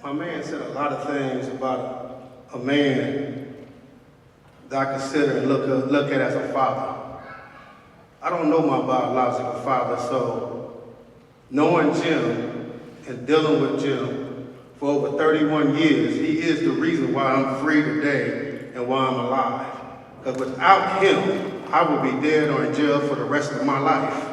My man said a lot of things about a man that I consider and look at as a father. I don't know my biological father, so knowing Jim and dealing with Jim for over 31 years, he is the reason why I'm free today and why I'm alive. Because without him, I would be dead or in jail for the rest of my life.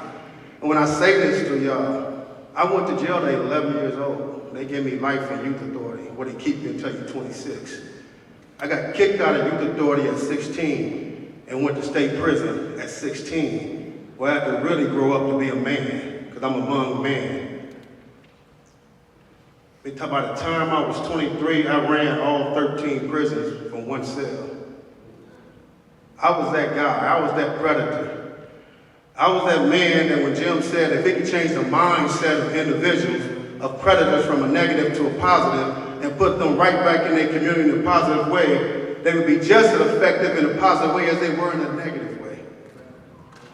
And when I say this to y'all, I went to jail at 11 years old. They gave me life and youth authority, where they keep you until you're 26. I got kicked out of youth authority at 16 and went to state prison at 16, where I had to really grow up to be a man, because I'm a young man. By the time I was 23, I ran all 13 prisons from one cell. I was that guy. I was that predator. I was that man that when Jim said if he could change the mindset of individuals, of predators from a negative to a positive, and put them right back in their community in a positive way, they would be just as effective in a positive way as they were in a negative way.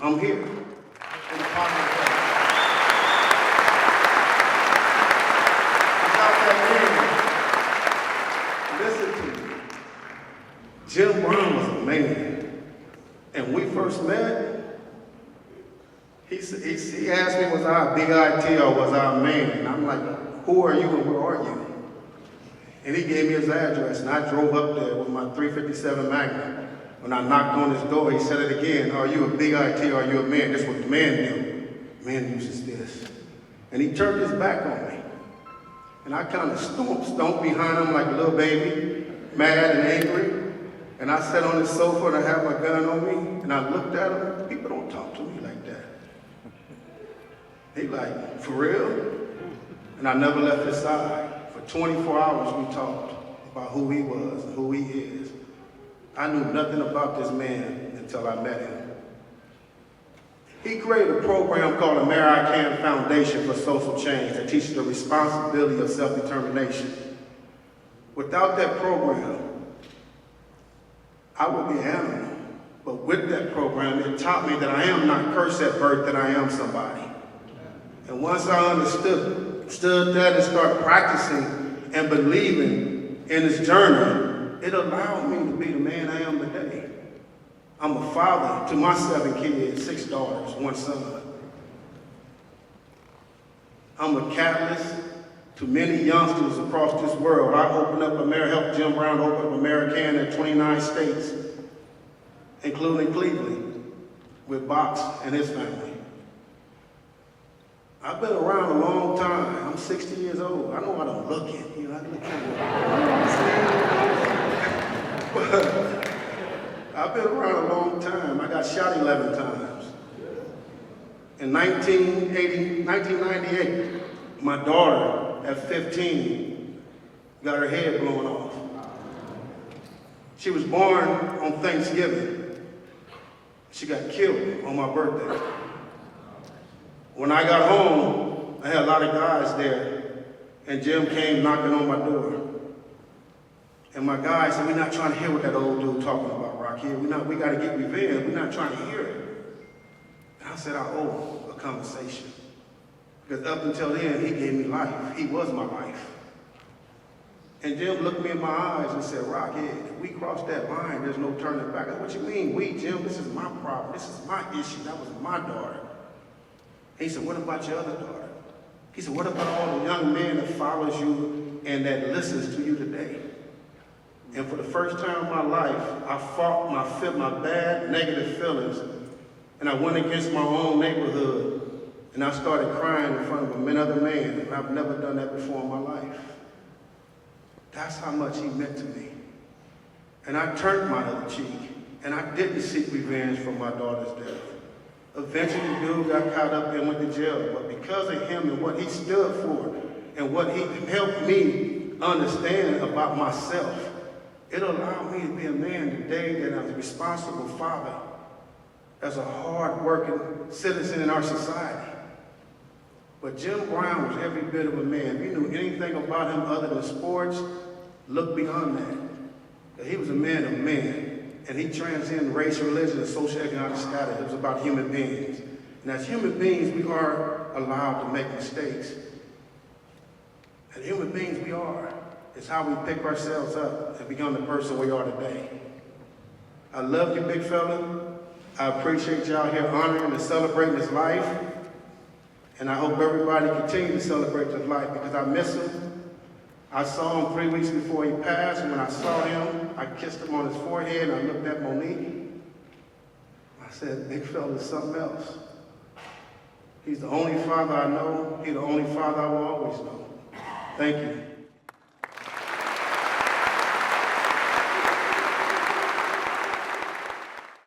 I'm here in a positive way. Without that man, listen to me. Jim Brown was a man. And when we first met, he asked me, was I a big IT or was I a man? And I'm like, who are you and where are you? And he gave me his address, and I drove up there with my 357 Magnum. When I knocked on his door, he said it again, are you a big IT or are you a man? That's what the man do. Man uses this. And he turned his back on me. And I kind of stomped behind him like a little baby, mad and angry. And I sat on the sofa and I had my gun on me, and I looked at him. People don't talk to me like that. He like, for real? And I never left his side. For 24 hours we talked about who he was and who he is. I knew nothing about this man until I met him. He created a program called the American Foundation for Social Change that teaches the responsibility of self-determination. Without that program, I would be an animal. But with that program, it taught me that I am not cursed at birth, that I am somebody. And once I understood that and started practicing and believing in this journey, it allowed me to be the man I am today. I'm a father to my 7 kids, 6 daughters, 1 son. I'm a catalyst to many youngsters across this world. I helped Jim Brown open up American in 29 states, including Cleveland, with Box and his family. I've been around a long time. I'm 60 years old. I know what I'm looking. I look at but I've been around a long time. I got shot 11 times. In 1998, my daughter at 15 got her head blown off. She was born on Thanksgiving. She got killed on my birthday. When I got home, I had a lot of guys there, and Jim came knocking on my door. And my guy said, we're not trying to hear what that old dude talking about, Rock here. We got to get revenge. We're not trying to hear it. And I said, I owe a conversation. Because up until then, he gave me life. He was my life. And Jim looked me in my eyes and said, Rockhead, if we cross that line, there's no turning back. I said, what you mean, we, Jim? This is my problem. This is my issue. That was my daughter. He said, what about your other daughter? He said, what about all the young men that follows you and that listens to you today? And for the first time in my life, I fought my bad, negative feelings, and I went against my own neighborhood, and I started crying in front of another man, and I've never done that before in my life. That's how much he meant to me. And I turned my other cheek, and I didn't seek revenge for my daughter's death. Eventually, the dude got caught up and went to jail. But because of him and what he stood for and what he helped me understand about myself, it allowed me to be a man today that I'm a responsible father, as a hard-working citizen in our society. But Jim Brown was every bit of a man. If you knew anything about him other than sports, look beyond that. He was a man of men. And he transcended race, religion, and socioeconomic status. It was about human beings. And as human beings, we are allowed to make mistakes. And human beings, we are. It's how we pick ourselves up and become the person we are today. I love you, big fella. I appreciate y'all here honoring and celebrating his life. And I hope everybody continue to celebrate his life because I miss him. I saw him 3 weeks before he passed, and when I saw him, I kissed him on his forehead, and I looked at Monique. I said, big fella's something else. He's the only father I know. He's the only father I will always know. Thank you.